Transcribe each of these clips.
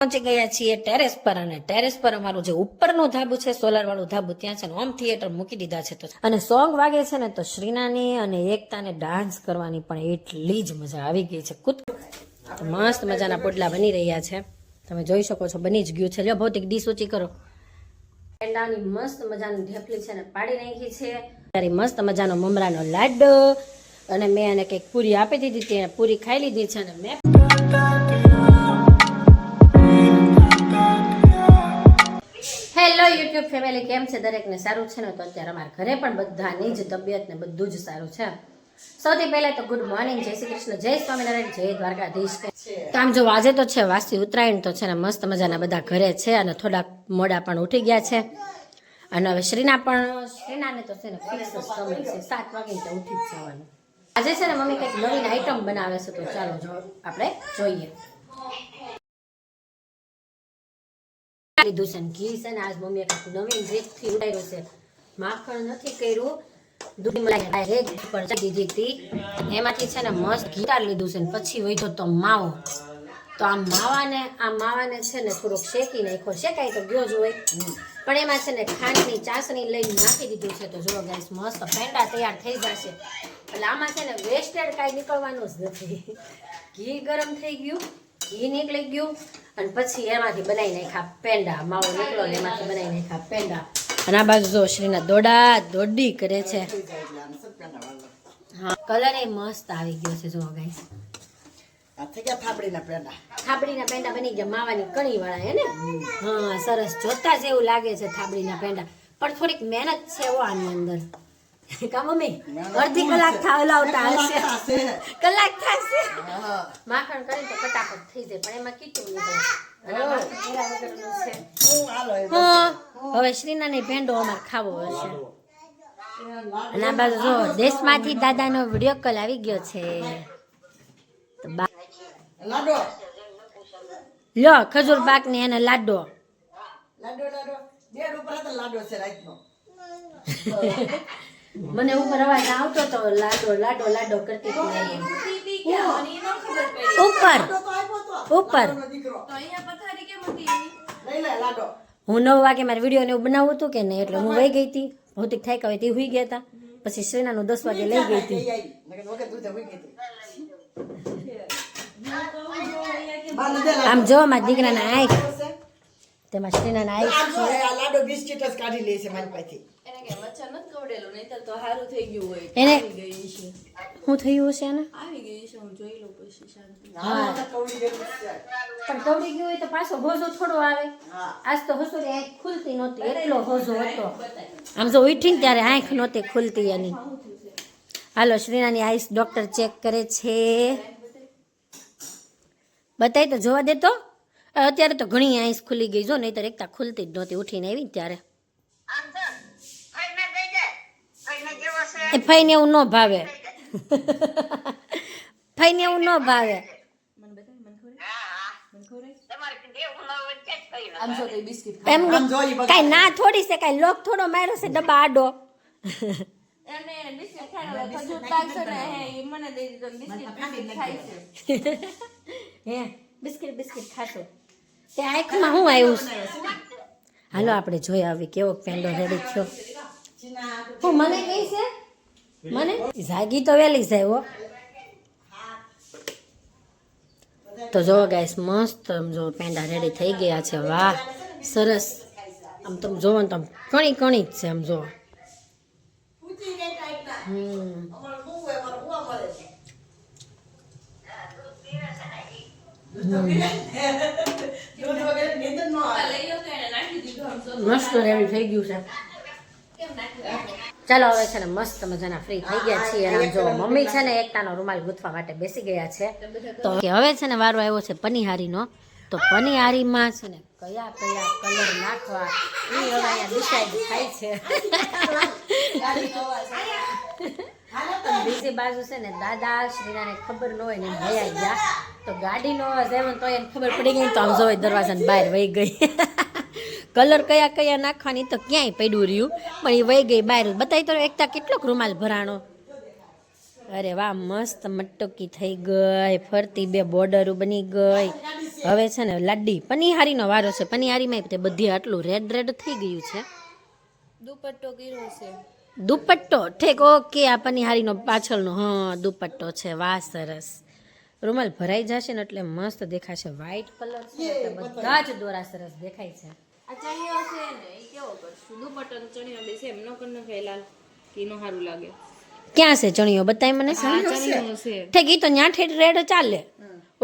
પહોંચી ગયા છીએ ટેરેસ પર અને ટેરેસ પર અમારું જે ઉપરનું ધાબુ છે સોલર વાળું ધાબુ ત્યાં છે ને હોમ થિયેટર મૂકી દીધા છે તો અને સોંગ વાગે છે ને તો શ્રીનાની અને એકતાને ડાન્સ કરવાની પણ એટલી જ મજા આવી ગઈ છે મસ્ત મજાના પોડલા બની રહ્યા છે તમે જોઈ શકો છો બની જ ગયું છે લ્યો ભૌતિક ડીશ ઊંચી કરો પેંડાની મસ્ત મજાની ઢેપલી છે ને પાડી નાખી છે ત્યારે મસ્ત મજાનો મમરાનો લાડો અને મેં એને કંઈક પૂરી આપી દીધી તેને પૂરી ખાઈ લીધી છે અને મેં હેલો યુટ્યુબ ફેમિલી કેમ છે દરેકને સારું છે ને તો અત્યારે અમારા ઘરે પણ બધાની જ તબિયત ને બધું જ સારું છે સૌથી પહેલા તો ગુડ મોર્નિંગ જય શ્રી કૃષ્ણ જય સ્વામિનારાયણ જય દ્વારકાધીશ તો આમ જો આજે તો છે વાસી ઉત્તરાયણ તો છે ને મસ્ત મજાના બધા ઘરે છે અને થોડાક મોડા પણ ઉઠી ગયા છે અને હવે શ્રીનાને તો છે ને ફિક્સ સમય છે 7 વાગે તો ઉઠી જ જવાનું આજે છે ને મમ્મી કંઈક નવીન આઈટમ બનાવે છે તો ચાલો જો આપણે જોઈએ લીધું છે ઘી છે ને આજ મમ્મીએ કંઈક નવીન રીતથી ઉડાડ્યું છે માખણ નથી કર્યું દૂધ મલાઈ ડાયરેક્ટ ઉપર ચડી દીધી એમાંથી છે ને મસ્ત ઘી લીધું છે ને પછી વધ્યો તો માવો તો આ માવાને છે ને થોડોક શેકી નાખ્યો શેકાય તો ગયો જ હોય પણ એમાં છે ને ખાંડની ચાસણી લઈને નાખી દીધું છે તો જો ગાઈસ મસ્ત પેંડા તૈયાર થઈ જશે એટલે આમાં છે ને વેસ્ટેડ કાંઈ નીકળવાનું જ નથી ઘી ગરમ થઈ ગયું ઘી નીકળી ગયું અને પછી એમાંથી બનાવી નાખ્યા પેંડા માવો નીકળો ને એમાંથી બનાવી નાખ્યા પેંડા અને આ બાજુ જો શ્રીના દોડી કરે છે હા કલર એ મસ્ત આવી ગયો છે જો ગાઈસ થાબડીના પેંડા બની ગયા માવાની કણી વાળા હે ને હા સરસ જોતા જ એવું લાગે છે થાબડીના પેંડા પણ થોડીક મહેનત છે આની અંદર કા મમ્મી અડધી કલાક હલાવતા હશે કલાક થશે માખણ કરી તો ફટાફટ થઈ જાય પણ એમાં કેટલું નીકળે હવે શ્રીનાની ભેંડો અમારે ખાવો હશે અને આ બાજુ જો દેશમાંથી દાદાનો વિડીયો કોલ આવી ગયો છે લ્યો ખજૂર પાક ને એને લાડો મને ઉપર અવાજ આવતો તો લાડો કરતી ઉપર હું 9 વાગે મારે વિડીયો ને એવું બનાવવું હતું કે નહીં એટલે હું વહી ગઈ હતી ભૌતિક થાય કે તે હુઈ ગયા હતા પછી શ્રીનાનું 10 વાગે લઈ ગઈ હતી આમ જો મારા દીકરાના આંખ તેમાં શ્રીનાના આંખ લાડો બિસ્કિટ જ કાઢી લે છે મારી પાસેથી એને કે વચ્ચા નત કવડેલું નહીતર તો હારું થઈ ગયું હોય એને હું થયું છે ને આવી ગઈ છે હું જોઈ લઉં પછી શાંતિ હા પણ કવડી ગયું હોય તો પાછો હોજો થોડો આવે આજ તો હસોરી આંખ ખુલતી નહોતી એટલો હોજો હતો આમ જો ઉઠીને ત્યારે આંખ નહોતી ખુલતી એની હાલો શ્રીનાની આઈસ ડોક્ટર ચેક કરે છે બતાય તો જોવા દે તો અત્યારે તો ઘણી આઈસ ખુલી ગઈ જો નહીતર એકતા ખુલતી જ નહોતી ઉઠીને આવી ત્યારે એ ફઈને એવું ન ભાવે ફઈને એવું ન ભાવે એમ કઈ ના થોડી છે કઈ લોક થોડો માર્યો છે ડબ્બા આડો હે બિસ્કિટ ખાશો તે આંખમાં શું આવ્યું છે હાલો આપણે જોઈ આવી કેવો પેંડો રેડી થયો હું મને કઈ છે મને જાગી તો વેલી જાય હો તો જો ગાઈસ મસ્ત જો પેંડા રેડી થઈ ગયા છે વાહ સરસ આમ તમે જોવો ને તો કણી જ છે આમ જો મસ્ત રેડી થઈ ગયું છે ચાલો હવે છે ને મસ્ત મજાના ફ્રી થઈ ગયા છીએ અને જો મમ્મી છે ને એકતાનો રૂમાલ ગૂંથવા માટે બેસી ગયા છે તો હવે છે ને વારો આવ્યો છે પનીહારીનો તો પનીહારીમાં છે ને કયા કલર નાખવા એ હવે અહીંયા ડિસાઈડ થાય છે બીજી બાજુ છે ને દાદા શ્રીનાને ખબર ન હોય ને ભયા ગયા તો ગાડીનો અવાજ આવ્યો તો એને ખબર પડી ગઈ તો આમ જોઈ દરવાજાની બહાર વહી ગઈ કલર કયા નાખવાની તો ક્યાંય પડ્યું રહ્યું પણ એ વહી ગઈ બહાર બતાવી તો એકતા કેટલોક રૂમાલ ભરાણો અરે વાહ, મસ્ત મટકી થઈ ગઈ, ફરતી બે બોર્ડર બની ગઈ. હવે છે ને લાડી પનીહારીનો વારો છે. પનીહારીમાં તે બધી આટલું રેડ રેડ થઈ ગયું છે. દુપટ્ટો કર્યો છે. દુપટ્ટો ઠીક, ઓકે. આ પનીહારીનો પાછળનો હા દુપટ્ટો છે. વાહ, સરસ. રૂમાલ ભરાઈ જશે ને એટલે મસ્ત દેખાશે. વ્હાઈટ કલર છે એટલે બધા જ દોરા સરસ દેખાય છે. આ ચણિયો છે ને એ કેવો કરશું? દુપટ્ટો ને ચણિયો બે સેમ નો કર નાખે લાલ કે નો સારું લાગે. ક્યાં છે ચણિયો? બતાય મને. આ ચણિયો છે. ઠીક, ઈ તો ન્યા ઠેઠ રેડ ચાલે.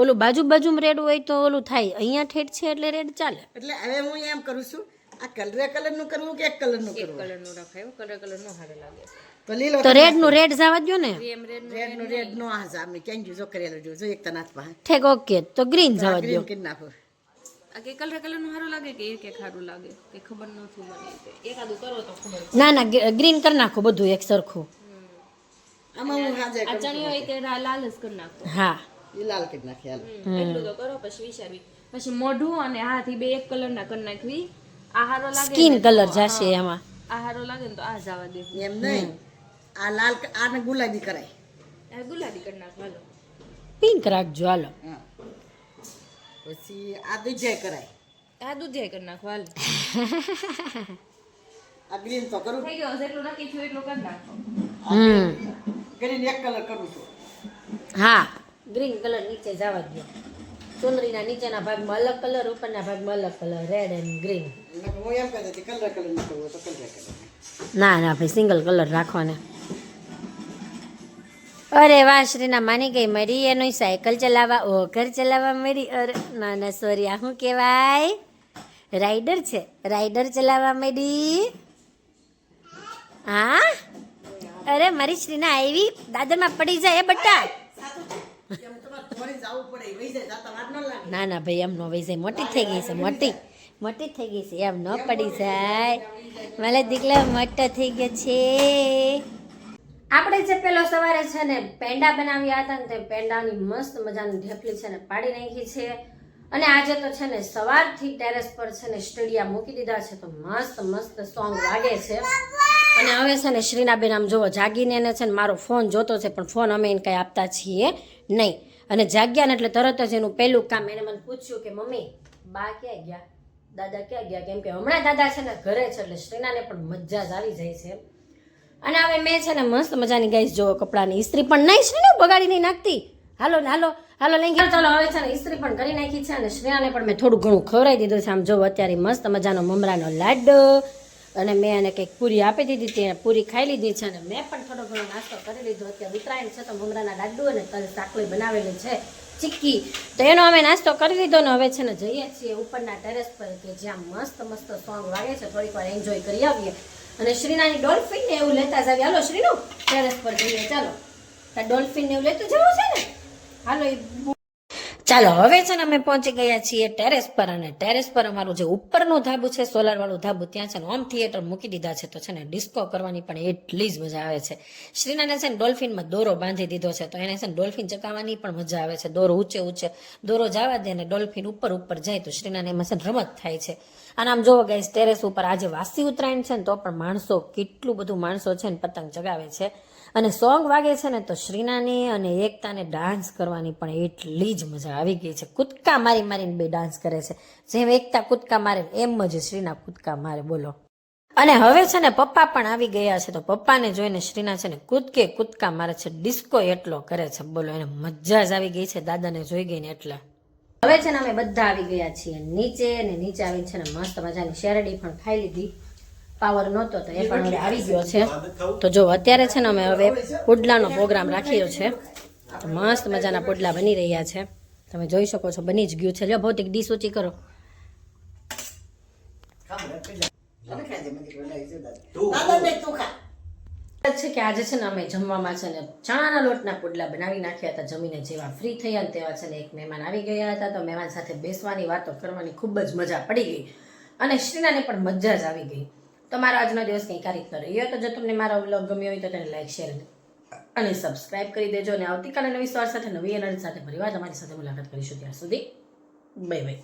ઓલું બાજુમાં રેડ હોય તો ઓલું થાય. અહીંયા ઠેઠ છે એટલે રેડ ચાલે. એટલે હવે હું એમ કરું છું, આ કલર નું કરવું કે એક કલર નું એક કરવું? કલર નું રખાય, કલર નો સારું લાગે. તો લીલો તો રેડ નું રેડ જવા દો ને. ક્રીમ રેડ નો રેડ નો આ જામે કેમ જો કરેલું જો એક તનાથ પાસે ઠીક, ઓકે. તો ગ્રીન જવા દો. ગ્રીન કરી નાખો. આ કે કલર નું સારું લાગે કે એક સારું લાગે કે ખબર નથી મને. એકાદું કરો તો ખબર. ના ના, ગ્રીન કરી નાખો બધું એક સરખું. આમાં હું હાજે આ ચણિયો એ તે લાલ જ કરી નાખો. હા, એ લાલ કરી નાખી હાલ. એટલું તો કરો પછી વિચારવી. પછી મોઢું અને હાથ ઈ બે એક કલર ના કરી નાખવી. આ હારો લાગે સ્કિન કલર જશે એમાં. આ હારો લાગે ને તો આ જવા દે. એમ નહીં, આ લાલ આને ગુલાબી કરાય. આ ગુલાબી કરી નાખો હાલો. પિંક રાખજો હાલો. હા, પછી આ દૂધિયા કરાય. આ દૂધિયા કરી નાખો હાલો. આ ગ્રીન તો કરું. થઈ ગયો જેટલું નક્કી થયું એટલું કરી નાખો. ગ્રીન એક કલર કરું છું. હા, ગ્રીન કલર નીચે જવા દો. ચુંદડીના નીચેના ભાગમાં અલગ કલર, ઉપરના ભાગમાં અલગ કલર, રેડ એન્ડ ગ્રીન. હું એમ કહેતી હતી કલર નું કરવું તો કલર ના ના ભાઈ, સિંગલ કલર રાખવાને. અરે વાહ, શ્રીના માની ગઈ મરી. એનું સાયકલ ચલાવવા ઘર ચલાવવા મળી. અરે ના ના, સોરી, આ શું કહેવાય? રાઈડર છે. રાઈડર ચલાવવા મળી. હા, અરે મારી શ્રીના આવી દાદરમાં પડી જાય એ બટ્ટા. ના ના ભાઈ, એમ ન વહી જાય. મોટી થઈ ગઈ છે, મોટી થઈ ગઈ છે, એમ ન પડી જાય. મારે દીકલા મોટો થઈ ગયો છે. આપણે જે પેલો સવારે છે ને પેંડા બનાવ્યા હતા ને તે પેંડાની મસ્ત મજાની ઢેફલી છે ને પાડી નાખી છે. અને આજે તો છે ને સવારથી ટેરેસ પર છે ને સ્ટડિયા મૂકી દીધા છે તો મસ્ત મસ્ત સોંગ વાગે છે. અને હવે છે ને શ્રીનાબેન આમ જોવો જાગીને એને છે ને મારો ફોન જોતો છે, પણ ફોન અમે એને કંઈ આપતા છીએ નહીં. અને જાગ્યા ને એટલે તરત જ એનું પહેલું કામ એને મને પૂછ્યું કે મમ્મી બા ક્યાં ગયા, દાદા ક્યાં ગયા? કેમ કે હમણાં દાદા છે ને ઘરે છે એટલે શ્રીનાને પણ મજા જ આવી જાય છે. અને હવે મેં છે ને મસ્ત મજાની ગાઈસ જોવો કપડાની ઇસ્ત્રી પણ નહીં શ્રીને બગાડી નહીં નાખતી. હાલો હાલો હાલો લઈ ગયો. ચાલો હવે છે ને ઇસ્ત્રી પણ કરી નાખી છે અને શ્રેયાને પણ મેં થોડું ઘણું ખવડાવી દીધું છે. આમ જો અત્યારે મસ્ત મજાનો મમરાનો લાડુ અને મેં એને કંઈક પૂરી આપી દીધી હતી, પૂરી ખાઈ લીધી છે. અને મેં પણ થોડો ઘણો નાસ્તો કરી લીધો. અત્યારે ઉત્તરાયણ છે તો મમરાના લાડુ અને તલ સાકળી બનાવેલી છે ચીક્કી, તો એનો અમે નાસ્તો કરી લીધો. ને હવે છે ને જઈએ છીએ ઉપરના ટેરેસ પર કે જ્યાં મસ્ત મસ્ત સોંગ વાગે છે, થોડીક વાર એન્જોય કરી આવીએ. અને શ્રીનાની ડોલ્ફિન ને એવું લેતા જ આવીએ. હાલો શ્રીનું ટેરેસ પર જઈએ. ચાલો, ડોલ્ફિન ને એવું લેતું જવું છે ને. હાલો ચાલો, હવે છે ને અમે પહોંચી ગયા છીએ ટેરેસ પર. અને ટેરેસ પર અમારું જે ઉપરનું ધાબુ છે, સોલાર વાળું ધાબુ, ત્યાં છે ને હોમ થિયેટર મૂકી દીધા છે. તો છે ને ડિસ્કો કરવાની પણ એટલી જ મજા આવે છે. શ્રીનાને છે ને ડોલ્ફિનમાં દોરો બાંધી દીધો છે તો એને છે ને ડોલ્ફિન ચકાવવાની પણ મજા આવે છે. દોરો ઊંચે દોરો જવા દે ને ડોલ્ફિન ઉપર જાય તો શ્રીનાને એમાં છે ને રમત થાય છે. અને આમ જોવો ગાઈસ, ટેરેસ ઉપર આજે વાસી ઉત્તરાયણ છે ને તો પણ માણસો, કેટલું બધું માણસો છે ને પતંગ ચગાવે છે. અને સોંગ વાગે છે ને તો શ્રીનાની અને એકતાને ડાન્સ કરવાની પણ એટલી જ મજા આવી ગઈ છે. કૂદકા મારીને બે ડાન્સ કરે છે. જેમ એકતા કૂદકા મારે એમ જ શ્રીના કૂદકા મારે, બોલો. અને હવે છે ને પપ્પા પણ આવી ગયા છે તો પપ્પાને જોઈને શ્રીના છે ને કૂદકા મારે છે. ડિસ્કો એટલો કરે છે, બોલો. એને મજા જ આવી ગઈ છે દાદાને જોઈ ગઈ ને એટલે. હવે છે ને અમે બધા આવી ગયા છીએ નીચે. અને નીચે આવીને છે ને મસ્ત મજાની શેરડી પણ ખાઈ લીધી. પાવર નહોતો તો એ પણ હવે આવી ગયો છે. તો જો અત્યારે છે ને અમે હવે પુડલાનો પ્રોગ્રામ રાખ્યો છે. તો મસ્ત મજાના પુડલા બની રહ્યા છે, તમે જોઈ શકો છો. બની જ ગયું છે. લ્યો ભૌતિક ડીશ ઊંચી કરો. છે કે આજે છે ને અમે જમવામાં છે ને ચણાના લોટના પુડલા બનાવી નાખ્યા હતા. જમીને જેવા ફ્રી થયા ને તેવા છે ને એક મહેમાન આવી ગયા હતા. તો મહેમાન સાથે બેસવાની, વાતો કરવાની ખૂબ જ મજા પડી ગઈ. અને શ્રીનાને પણ મજા જ આવી ગઈ. તો મારો આજનો દિવસ કંઈક આ રીતનો રહ્યો. તો જો તમને મારો વ્લોગ ગમ્યો હોય તો તેને લાઈક, શેર અને સબસ્ક્રાઇબ કરી દેજો. અને આવતીકાલે નવી સવાર સાથે, નવી એનર્જી સાથે ફરીવાર તમારી સાથે મુલાકાત કરીશું. ત્યાં સુધી બાય બાય.